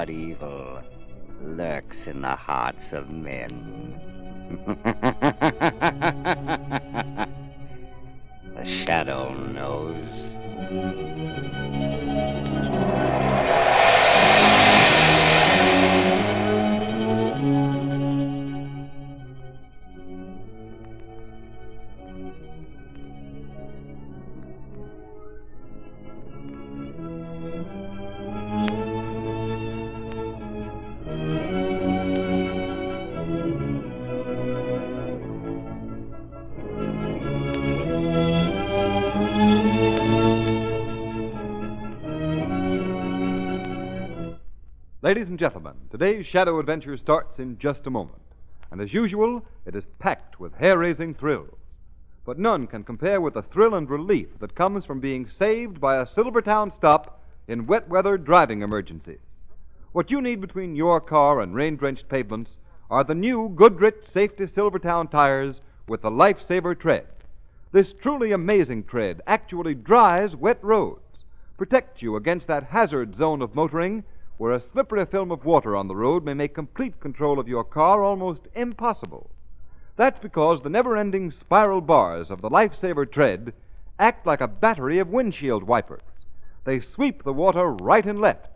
but evil lurks in the hearts of men. The shadow knows. Ladies and gentlemen, today's Shadow Adventure starts in just a moment. And as usual, it is packed with hair-raising thrills. But none can compare with the thrill and relief that comes from being saved by a Silvertown stop in wet weather driving emergencies. What you need between your car and rain-drenched pavements are the new Goodrich Safety Silvertown tires with the Lifesaver tread. This truly amazing tread actually dries wet roads, protects you against that hazard zone of motoring where a slippery film of water on the road may make complete control of your car almost impossible. That's because the never-ending spiral bars of the Lifesaver tread act like a battery of windshield wipers. They sweep the water right and left,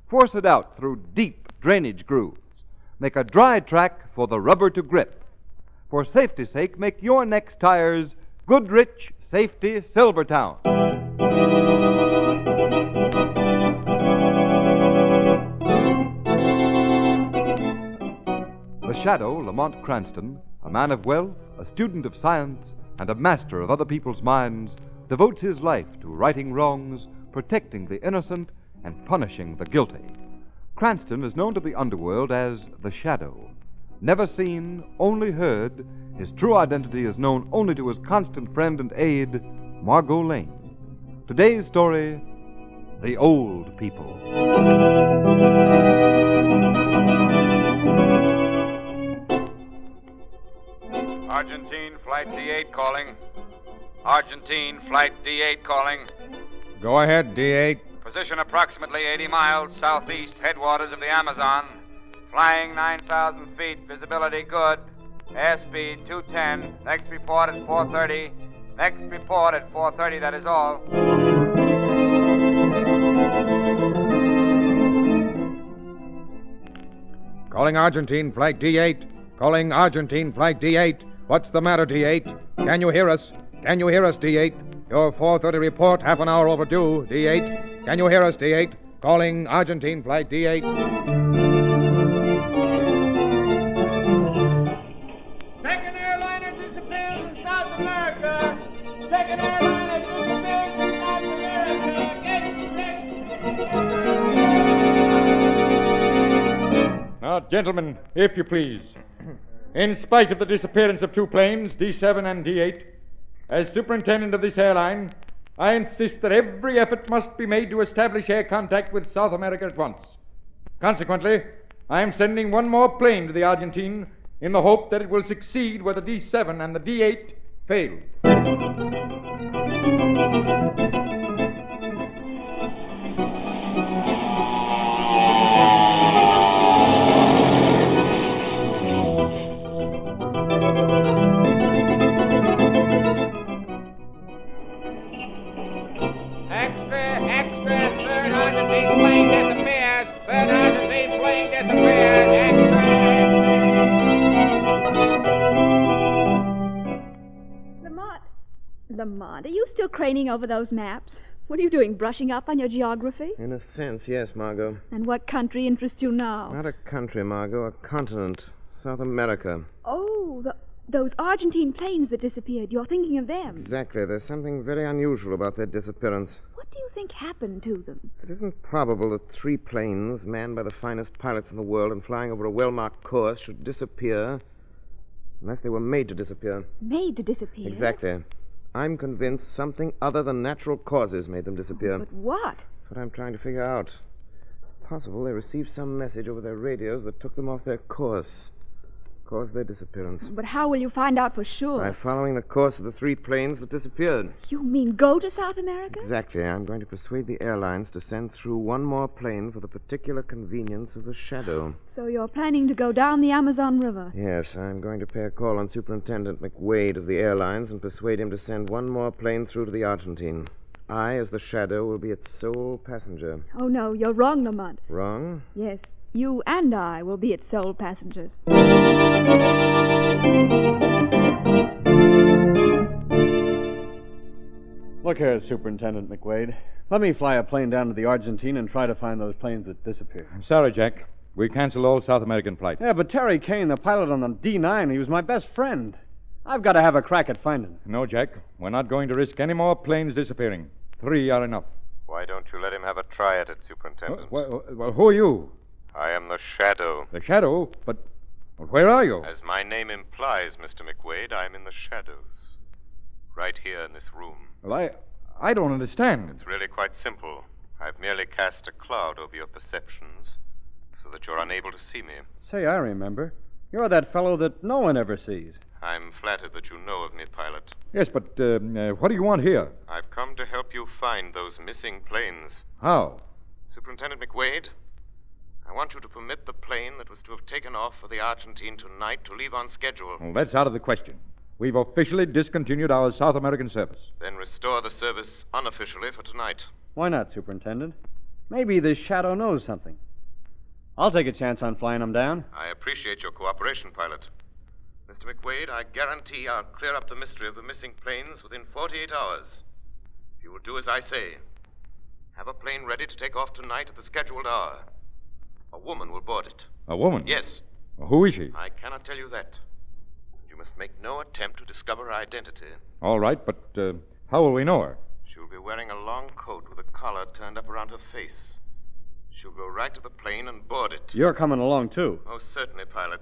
force it out through deep drainage grooves, make a dry track for the rubber to grip. For safety's sake, make your next tires Goodrich Safety Silvertown. The Shadow, Lamont Cranston, a man of wealth, a student of science, and a master of other people's minds, devotes his life to righting wrongs, protecting the innocent, and punishing the guilty. Cranston is known to the underworld as the Shadow. Never seen, only heard, his true identity is known only to his constant friend and aide, Margot Lane. Today's story, The Old People. Argentine Flight D8 calling. Argentine Flight D8 calling. Go ahead, D8. Position approximately 80 miles southeast headwaters of the Amazon. Flying 9,000 feet. Visibility good. Airspeed 210. Next report at 4:30. Next report at 4:30, that is all. Calling Argentine Flight D8. Calling Argentine Flight D8. What's the matter, D8? Can you hear us? Can you hear us, D8? Your 4:30 report, half an hour overdue, D8. Can you hear us, D8? Calling Argentine Flight D8. Second airliner disappears in South America. Second airliner disappears in South America. Now, gentlemen, if you please. In spite of the disappearance of two planes, D7 and D8, as superintendent of this airline, I insist that every effort must be made to establish air contact with South America at once. Consequently, I am sending one more plane to the Argentine in the hope that it will succeed where the D7 and the D8 failed. Lamont, are you still craning over those maps? What are you doing, brushing up on your geography? In a sense, yes, Margot. And what country interests you now? Not a country, Margot, a continent. South America. Oh, those Argentine planes that disappeared. You're thinking of them. Exactly. There's something very unusual about their disappearance. What do you think happened to them? It isn't probable that three planes, manned by the finest pilots in the world and flying over a well-marked course, should disappear unless they were made to disappear. Made to disappear? Exactly. I'm convinced something other than natural causes made them disappear. But what? That's what I'm trying to figure out. It's possible they received some message over their radios that took them off their course. caused their disappearance. But how will you find out for sure? By following the course of the 3 planes that disappeared. You mean go to South America? Exactly. I'm going to persuade the airlines to send through one more plane for the particular convenience of the Shadow. So you're planning to go down the Amazon River? Yes, I'm going to pay a call on Superintendent McWade of the airlines and persuade him to send one more plane through to the Argentine. I, as the Shadow, will be its sole passenger. Oh, no, you're wrong, Lamont. Wrong? Yes, you and I will be its sole passengers. Look here, Superintendent McWade. Let me fly a plane down to the Argentine and try to find those planes that disappeared. I'm sorry, Jack. We canceled all South American flights. Yeah, but Terry Kane, the pilot on the D9, he was my best friend. I've got to have a crack at finding him. No, Jack. We're not going to risk any more planes disappearing. 3 are enough. Why don't you let him have a try at it, Superintendent? Well, who are you? I am the Shadow. The Shadow? But where are you? As my name implies, Mr. McWade, I'm in the shadows. Right here in this room. Well, I don't understand. It's really quite simple. I've merely cast a cloud over your perceptions so that you're unable to see me. Say, I remember. You're that fellow that no one ever sees. I'm flattered that you know of me, pilot. Yes, but what do you want here? I've come to help you find those missing planes. How? Superintendent McWade, I want you to permit the plane that was to have taken off for the Argentine tonight to leave on schedule. Well, that's out of the question. We've officially discontinued our South American service. Then restore the service unofficially for tonight. Why not, Superintendent? Maybe this Shadow knows something. I'll take a chance on flying him down. I appreciate your cooperation, pilot. Mr. McWade, I guarantee I'll clear up the mystery of the missing planes within 48 hours. If you will do as I say, have a plane ready to take off tonight at the scheduled hour. A woman will board it. A woman? Yes. Well, who is she? I cannot tell you that. You must make no attempt to discover her identity. All right, but how will we know her? She'll be wearing a long coat with a collar turned up around her face. She'll go right to the plane and board it. You're coming along, too. Most certainly, pilot.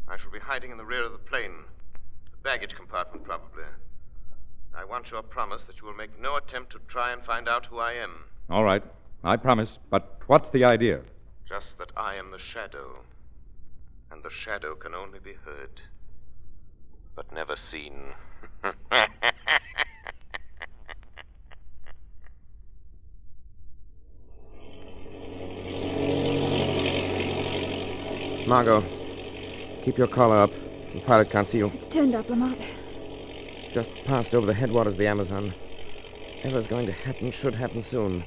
I shall be hiding in the rear of the plane. The baggage compartment, probably. I want your promise that you will make no attempt to try and find out who I am. All right, I promise. But what's the idea? Just that I am the Shadow. And the Shadow can only be heard, but never seen. Margot, keep your collar up. The pilot can't see you. It's turned up, Lamont. Just passed over the headwaters of the Amazon. Whatever's going to happen should happen soon.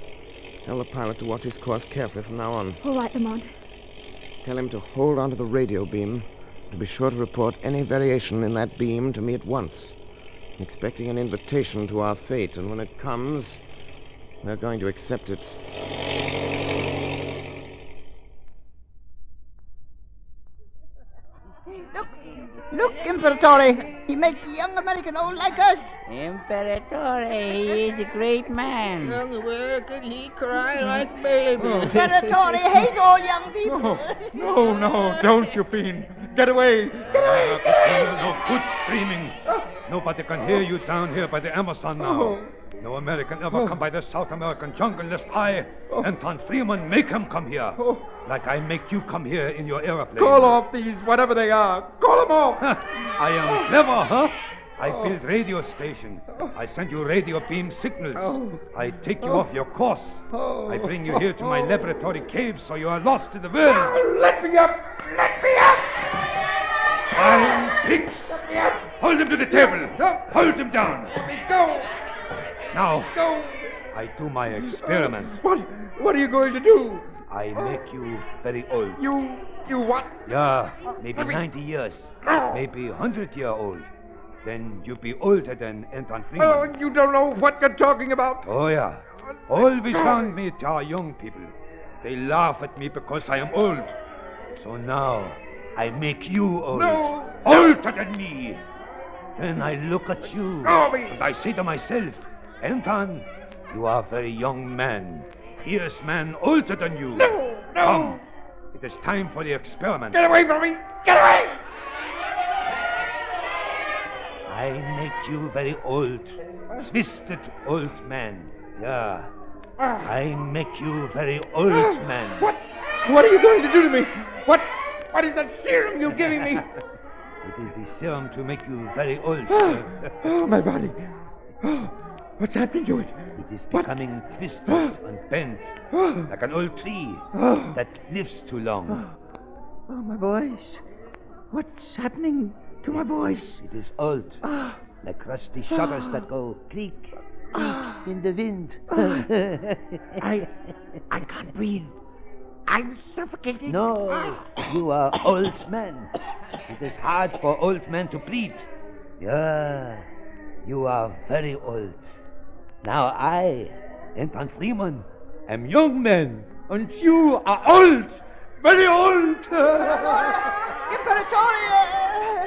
Tell the pilot to watch his course carefully from now on. All right, Lamont. Tell him to hold onto the radio beam, to be sure to report any variation in that beam to me at once. I'm expecting an invitation to our fate, and when it comes, we're going to accept it. Look, Imperatore. He makes the young American old like us. Imperatore, he is a great man. Where could he cry like a baby? Imperatore hates all young people. No, don't you, Fiend. Get away. Get away. No good screaming. Nobody can hear you down here by the Amazon now. No American ever come by the South American jungle unless I, Anton Freeman, make him come here. Like I make you come here in your airplane. Call off these, whatever they are. Call them off. I am clever, huh? I build radio stations. I send you radio beam signals. I take you off your course. I bring you here to my laboratory cave so you are lost in the world. Let me up. Let me up. Fine pigs. Let me up. Hold him to the table. Hold him down. Let me go. Now, Go. I do my experiment. What are you going to do? I make you very old. You what? Yeah, maybe 90 years. Maybe 100 year old. Then you be older than Anton Freeman. Oh, you don't know what you're talking about. Oh, yeah. Always around me are young people. They laugh at me because I am old. So now, I make you old. No. Older than me. Then I look at you. Oh, me. And I say to myself, Anton, you are a very young man. Here's man older than you. No. Come. It is time for the experiment. Get away from me. Get away. I make you very old. Twisted old man. Yeah. I make you very old man. What are you going to do to me? What is that serum you're giving me? It is the serum to make you very old. Oh, my body. Oh, what's happening to it? It is becoming twisted and bent, like an old tree that lives too long. Oh, my voice. What's happening to my voice? It is old, like rusty shutters that go creak, creak in the wind. I can't breathe. I'm suffocating. No, you are old man. It is hard for old men to breathe. Yeah, you are very old. Now I, Anton Freeman, am young man, and you are old, very old. Imperatore!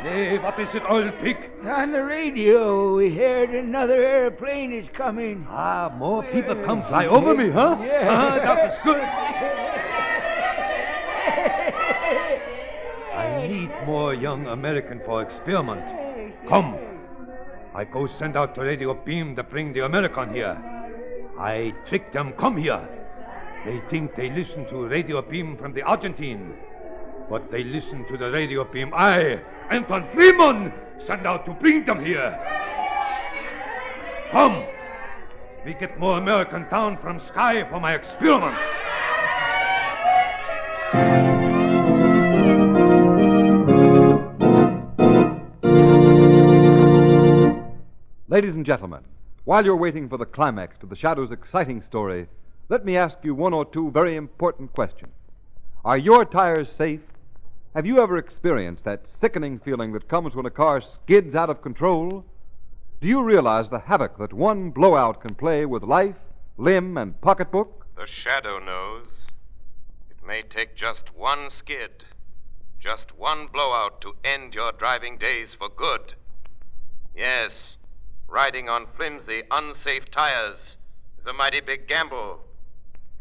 Hey, what is it, old pig? On the radio, we heard another airplane is coming. Ah, more people come fly over me, huh? Yeah. That is good. I need more young American for experiment. Come. I go send out the radio beam to bring the American here. I trick them come here. They think they listen to radio beam from the Argentine. But they listen to the radio beam I, Anton Freeman, send out to bring them here. Come. We get more American down from sky for my experiment. Ladies and gentlemen, while you're waiting for the climax to the Shadow's exciting story, let me ask you one or two very important questions. Are your tires safe? Have you ever experienced that sickening feeling that comes when a car skids out of control? Do you realize the havoc that one blowout can play with life, limb, and pocketbook? The Shadow knows. It may take just one skid, just one blowout to end your driving days for good. Yes, riding on flimsy, unsafe tires is a mighty big gamble.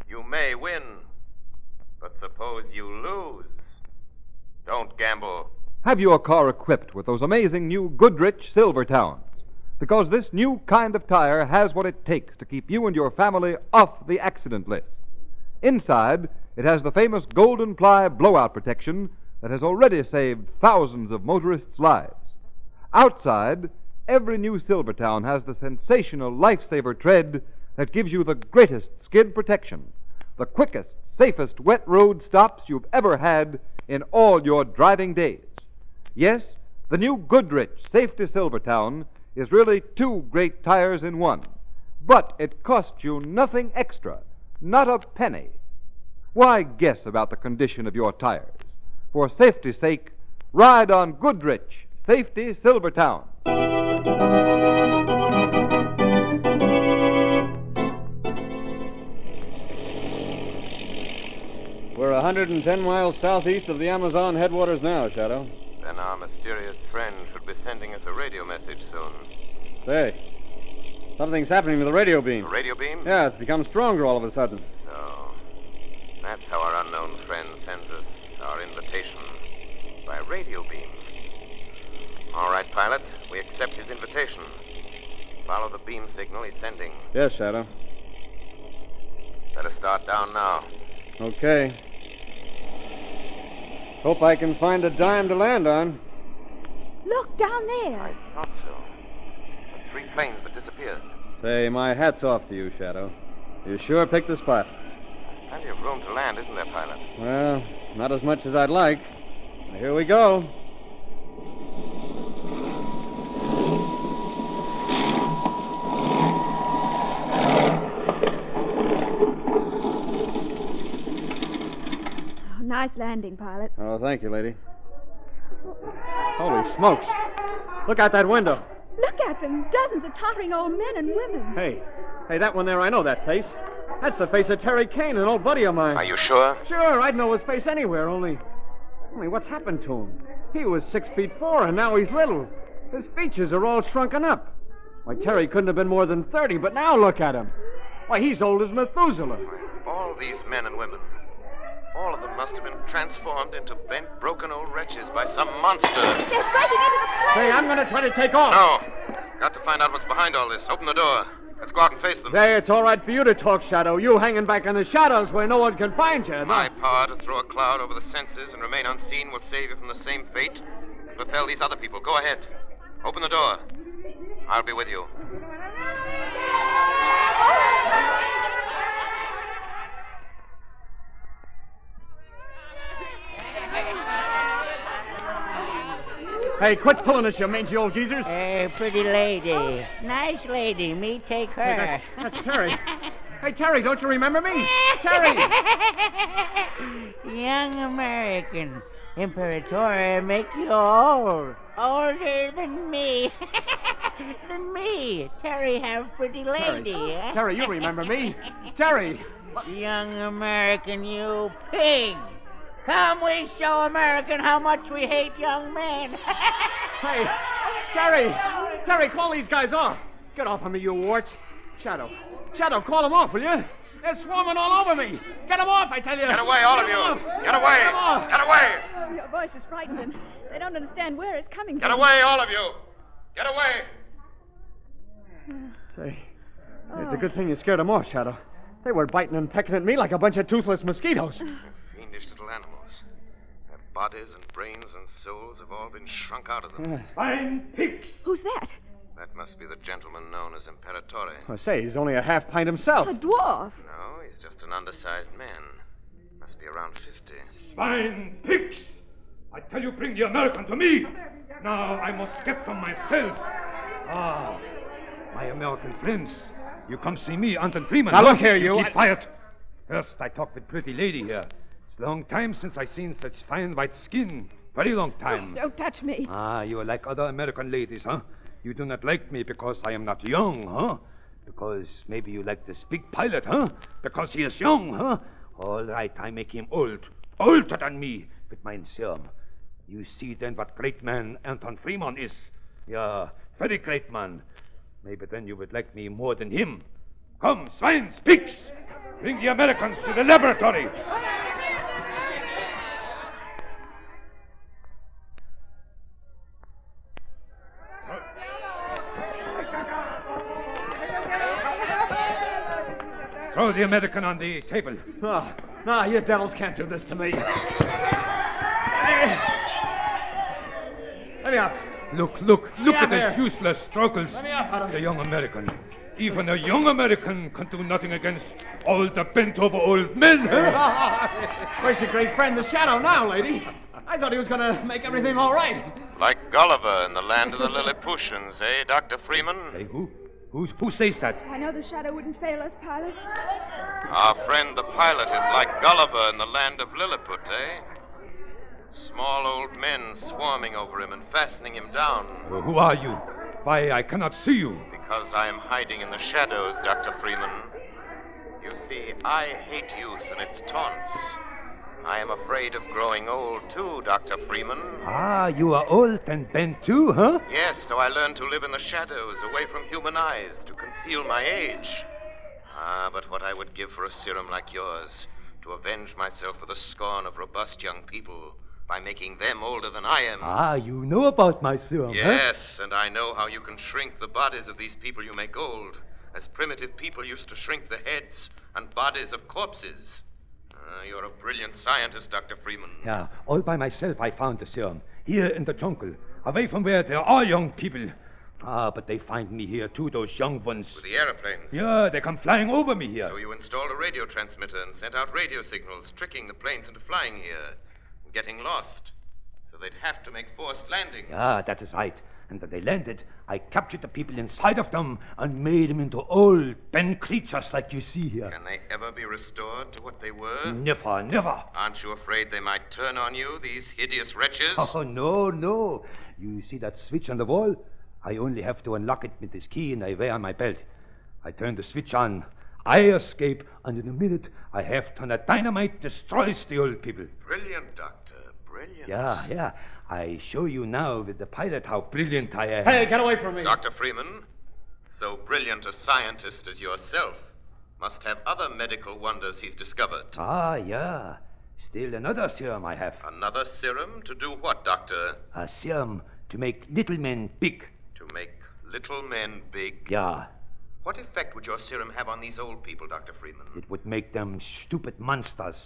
You may win, but suppose you lose. Don't gamble. Have your car equipped with those amazing new Goodrich Silvertowns? Because this new kind of tire has what it takes to keep you and your family off the accident list. Inside, it has the famous golden ply blowout protection that has already saved thousands of motorists' lives. Outside, every new Silvertown has the sensational lifesaver tread that gives you the greatest skid protection, the quickest, safest wet road stops you've ever had in all your driving days. Yes, the new Goodrich Safety Silvertown is really two great tires in one, but it costs you nothing extra, not a penny. Why guess about the condition of your tires? For safety's sake, ride on Goodrich Safety Silvertown. We're 110 miles southeast of the Amazon headwaters now, Shadow. Then our mysterious friend should be sending us a radio message soon. Say, something's happening to the radio beam. A radio beam? Yeah, it's become stronger all of a sudden. So, that's how our unknown friend sends us our invitation. By radio beam. All right, pilot, we accept his invitation. Follow the beam signal he's sending. Yes, Shadow. Better start down now. Okay. Hope I can find a dime to land on. Look, down there. I thought so. The three planes that disappeared. Say, my hat's off to you, Shadow. You sure picked the spot. There's plenty of room to land, isn't there, pilot? Well, not as much as I'd like. Here we go. Nice landing, pilot. Oh, thank you, lady. Holy smokes. Look out that window. Look at them. Dozens of tottering old men and women. Hey, that one there, I know that face. That's the face of Terry Kane, an old buddy of mine. Are you sure? Sure, I'd know his face anywhere, only what's happened to him? He was 6'4", and now he's little. His features are all shrunken up. Why, Terry couldn't have been more than 30, but now look at him. Why, he's old as Methuselah. All these men and women, all of them must have been transformed into bent, broken old wretches by some monster. They're breaking into the plane. Hey, I'm going to try to take off. No. Got to find out what's behind all this. Open the door. Let's go out and face them. Hey, it's all right for you to talk, Shadow. You hanging back in the shadows where no one can find you. My power to throw a cloud over the senses and remain unseen will save you from the same fate that befell these other people. Go ahead. Open the door. I'll be with you. Hey, quit pulling us, you mangy old geezers. Hey, pretty lady. Nice lady. Me take her. Hey, that's Terry. Hey, Terry, don't you remember me? Terry! Young American. Imperatore make you old. Older than me. Than me. Terry have pretty lady. Terry, you remember me. Terry! Young American, you pig. Come, we show American how much we hate young men. Hey, Terry! Terry, call these guys off. Get off of me, you warts. Shadow, call them off, will you? They're swarming all over me. Get them off, I tell you. Get away, all of you. Get away. Get away. Oh, your voice is frightening. They don't understand where it's coming Get from. away, all of you. Get away. Say, it's a good thing you scared them off, Shadow. They were biting and pecking at me like a bunch of toothless mosquitoes. Fiendish little animals. Their bodies and brains and souls have all been shrunk out of them. Fine pigs. Who's that? That must be the gentleman known as Imperatore. I say, he's only a half pint himself. A dwarf. No, he's just an undersized man. Must be around 50. Fine pigs! I tell you, bring the American to me. Now I must get them myself. Ah, my American friends. You come see me, Anton Freeman. Now look here, you. Keep quiet. First, I talk with pretty lady here. It's a long time since I seen such fine white skin. Very long time. Oh, don't touch me. Ah, you are like other American ladies, huh? You do not like me because I am not young, huh? Because maybe you like this big pilot, huh? Because he is young, huh? All right, I make him old. Older than me with my serum. You see then what great man Anton Freeman is. Yeah, very great man. Maybe then you would like me more than him. Come, swine, pigs! Bring the Americans to the laboratory. Throw the American on the table. No, you devils can't do this to me. Let me up. Look at this useless struggles. Let me up, Otto. The young American. Even a young American can do nothing against all the bent-over old men. Where's your great friend, the Shadow, now, lady? I thought he was going to make everything all right. Like Gulliver in the land of the Lilliputians, eh, Dr. Freeman? Hey, who says that? I know the Shadow wouldn't fail us, pilot. Our friend the pilot is like Gulliver in the land of Lilliput, eh? Small old men swarming over him and fastening him down. Who are you? Why, I cannot see you. Because I am hiding in the shadows, Dr. Freeman. You see, I hate youth and its taunts. I am afraid of growing old, too, Dr. Freeman. Ah, you are old and bent too, huh? Yes, so I learned to live in the shadows, away from human eyes, to conceal my age. Ah, but what I would give for a serum like yours, to avenge myself for the scorn of robust young people, by making them older than I am. Ah, you know about my serum, Yes, and I know how you can shrink the bodies of these people you make old, as primitive people used to shrink the heads and bodies of corpses. You're a brilliant scientist, Dr. Freeman. Yeah, all by myself I found the serum. Here in the jungle, away from where there are young people. Ah, but they find me here too, those young ones. With the aeroplanes? Yeah, they come flying over me here. So you installed a radio transmitter and sent out radio signals, tricking the planes into flying here, and getting lost. So they'd have to make forced landings. Yeah, that is right. And when they landed, I captured the people inside of them and made them into old, bent creatures like you see here. Can they ever be restored to what they were? Never, never. Aren't you afraid they might turn on you, these hideous wretches? Oh, no. You see that switch on the wall? I only have to unlock it with this key and I wear on my belt. I turn the switch on. I escape, and in a minute, I have turned a dynamite destroys the old people. Brilliant, Doctor. Brilliant. Yeah. I show you now with the pilot how brilliant I am. Hey, get away from me. Dr. Freeman, so brilliant a scientist as yourself must have other medical wonders he's discovered. Ah, yeah. Still another serum I have. Another serum? To do what, Doctor? A serum to make little men big. To make little men big? Yeah. What effect would your serum have on these old people, Dr. Freeman? It would make them stupid monsters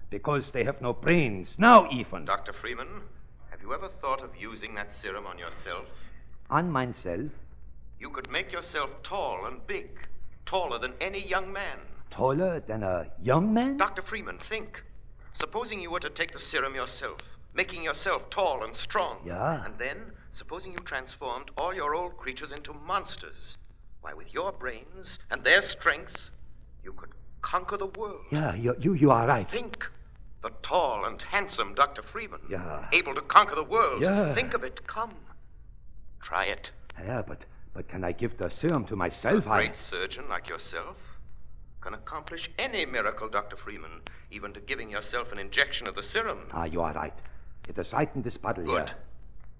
because they have no brains. Now, even. Dr. Freeman, have you ever thought of using that serum on yourself? On myself? You could make yourself tall and big, taller than any young man. Taller than a young man? Dr. Freeman, think. Supposing you were to take the serum yourself, making yourself tall and strong. Yeah. And then, supposing you transformed all your old creatures into monsters. Why, with your brains and their strength, you could conquer the world. Yeah, you are right. Think. The tall and handsome Dr. Freeman. Yeah. Able to conquer the world. Yeah. Think of it. Come. Try it. Yeah, but can I give the serum to myself? A great surgeon like yourself can accomplish any miracle, Dr. Freeman, even to giving yourself an injection of the serum. You are right. It is right in this bottle Good. here.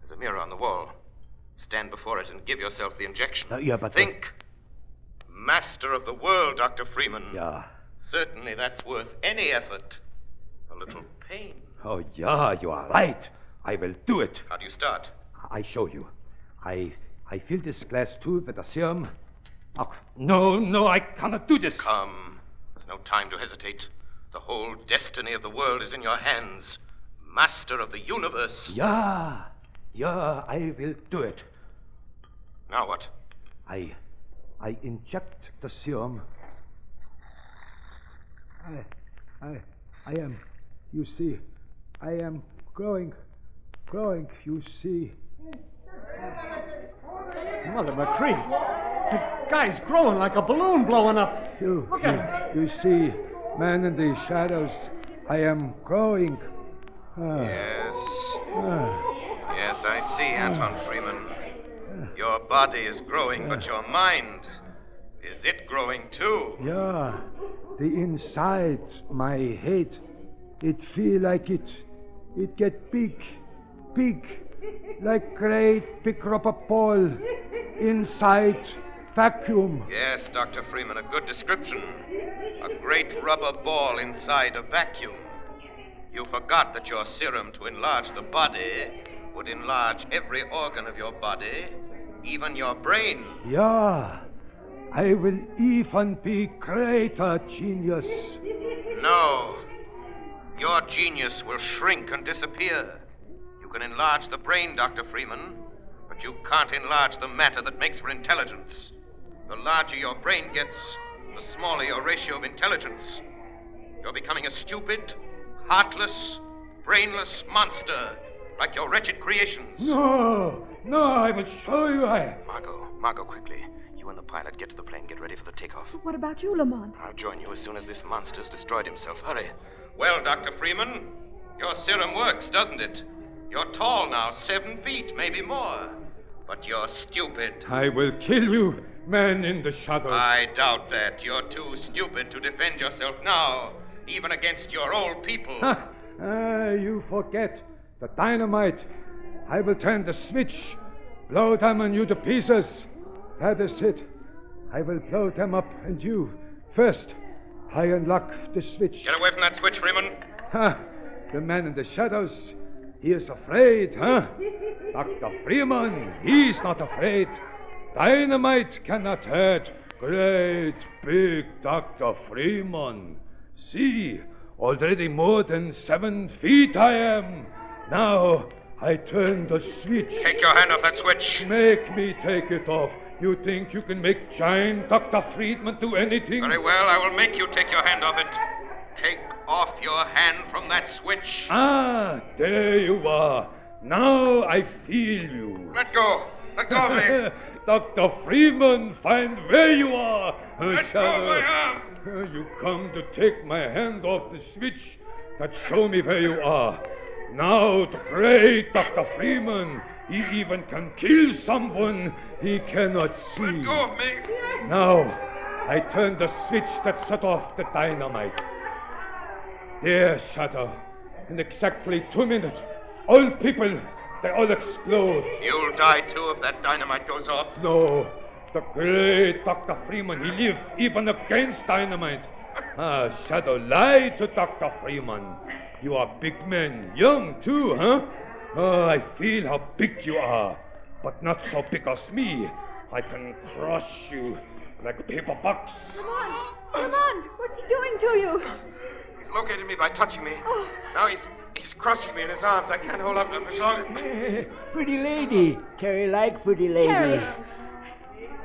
There's a mirror on the wall. Stand before it and give yourself the injection. Yeah, but... Think. Master of the world, Dr. Freeman. Yeah. Certainly that's worth any effort. A little pain. Oh, yeah, you are right. I will do it. How do you start? I show you. I fill this glass tube with the serum. Oh, no, I cannot do this. Come. There's no time to hesitate. The whole destiny of the world is in your hands. Master of the universe. Yeah, I will do it. Now what? I inject the serum. I am, you see, I am growing, you see. Mother McCree, the guy's growing like a balloon blowing up. Look at him. You see, man in the shadows, I am growing. Yes. Yes, I see, Anton Freeman. Your body is growing, but your mind, is it growing too? Yeah, the inside, my head, it feel like it get big, like great big rubber ball inside vacuum. Yes, Dr. Freeman, a good description. A great rubber ball inside a vacuum. You forgot that your serum to enlarge the body would enlarge every organ of your body, even your brain. Yeah, I will even be greater genius. No. Your genius will shrink and disappear. You can enlarge the brain, Dr. Freeman, but you can't enlarge the matter that makes for intelligence. The larger your brain gets, the smaller your ratio of intelligence. You're becoming a stupid, heartless, brainless monster, like your wretched creations. No, I will show you. Margot, quickly. You and the pilot get to the plane, get ready for the takeoff. What about you, Lamont? I'll join you as soon as this monster's destroyed himself. Hurry. Well, Dr. Freeman, your serum works, doesn't it? You're tall now, 7 feet, maybe more. But you're stupid. I will kill you, man in the shadows. I doubt that. You're too stupid to defend yourself now, even against your old people. You forget. The dynamite. I will turn the switch. Blow them on you to pieces. That is it. I will blow them up, and you, first, I unlock the switch. Get away from that switch, Freeman. The man in the shadows, he is afraid, huh? Dr. Freeman, he's not afraid. Dynamite cannot hurt great, big Dr. Freeman. See, already more than 7 feet I am. Now, I turn the switch. Take your hand off that switch. Make me take it off. You think you can make giant Dr. Friedman do anything? Very well, I will make you take your hand off it. Take off your hand from that switch. There you are. Now I feel you. Let go. Let go of me. Dr. Freeman, find where you are. Let go of my arm. You come to take my hand off the switch. That show me where you are. Now the great Dr. Freeman, he even can kill someone he cannot see. Let go of me. Now, I turn the switch that set off the dynamite. There, Shadow. In exactly 2 minutes, all people, they all explode. You'll die too if that dynamite goes off. No, the great Dr. Freeman, he lives even against dynamite. Shadow, lie to Dr. Freeman. You are big man, young too, huh? I feel how big you are, but not so big as me. I can crush you like a paper box. Lamont, what's he doing to you? He's located me by touching me. Now he's crushing me in his arms. I can't hold up to him much longer. Pretty lady. Terry like pretty lady. Terry.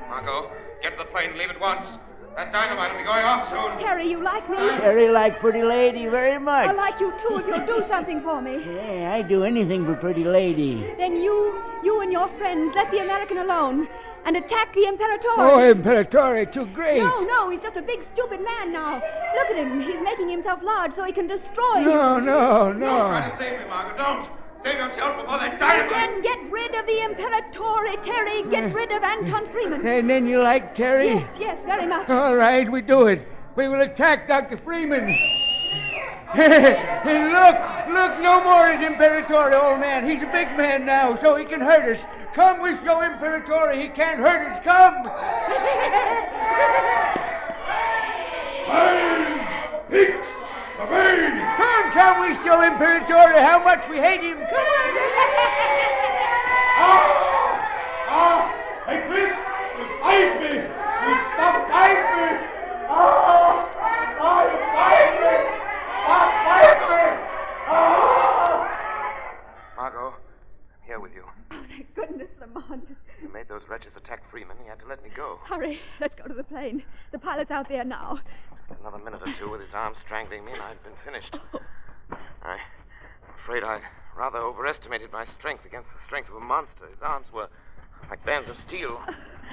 Margot, get to the plane and leave at once. That dynamite will be going off soon. Terry, you like me? Terry like pretty lady very much. I like you, too, if you'll do something for me. Yeah, I'd do anything for pretty lady. Then you and your friends let the American alone and attack the Imperatore. Oh, Imperatore, too great. No, he's just a big, stupid man now. Look at him. He's making himself large so he can destroy No. Don't try to save me, Margaret. Don't. Save yourself before they dynamite. Then get rid of the Imperatore, Terry. Get rid of Anton Freeman. And then you like Terry? Yes, very much. All right, we do it. We will attack Dr. Freeman. And look, no more is Imperatore, old man. He's a big man now, so he can hurt us. Come, we show Imperatore. He can't hurt us. Come. Come, we show Imperatore how much we hate him. Come on. Hey, Chris, you fight me. You stop fighting me. You fight me. Stop fighting me. Margot, I'm here with you. Oh, thank goodness, Lamont. You made those wretches attack Freeman. You had to let me go. Hurry, let's go to the plane. The pilot's out there now. Another minute or two with his arm strangling me, and I'd been finished. I'm afraid I rather overestimated my strength against the strength of a monster. His arms were like bands of steel.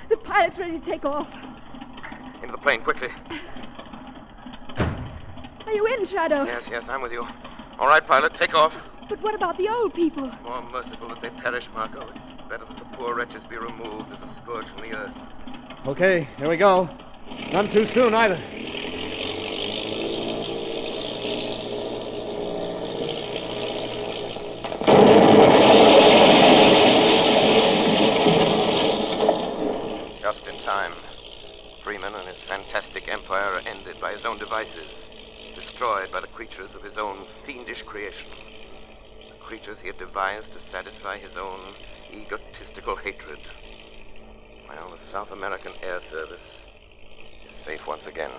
The pilot's ready to take off. Into the plane, quickly. Are you in, Shadow? Yes, I'm with you. All right, pilot, take off. But what about the old people? More merciful that they perish, Margot. It's better that the poor wretches be removed as a scourge from the earth. Okay, here we go. None too soon, either. Just in time. Freeman and his fantastic empire are ended by his own devices, destroyed by the creatures of his own fiendish creation. The creatures he had devised to satisfy his own egotistical hatred. Well, the South American Air Service is safe once again.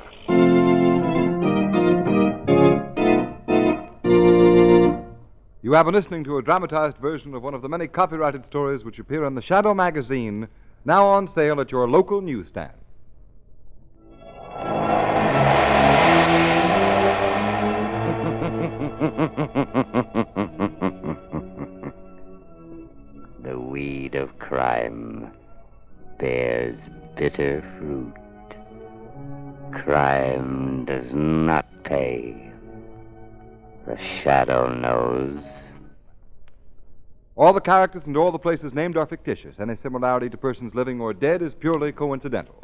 You have been listening to a dramatized version of one of the many copyrighted stories which appear in the Shadow magazine, now on sale at your local newsstand. The weed of crime bears bitter fruit. Crime does not pay. The Shadow knows. All the characters and all the places named are fictitious. Any similarity to persons living or dead is purely coincidental.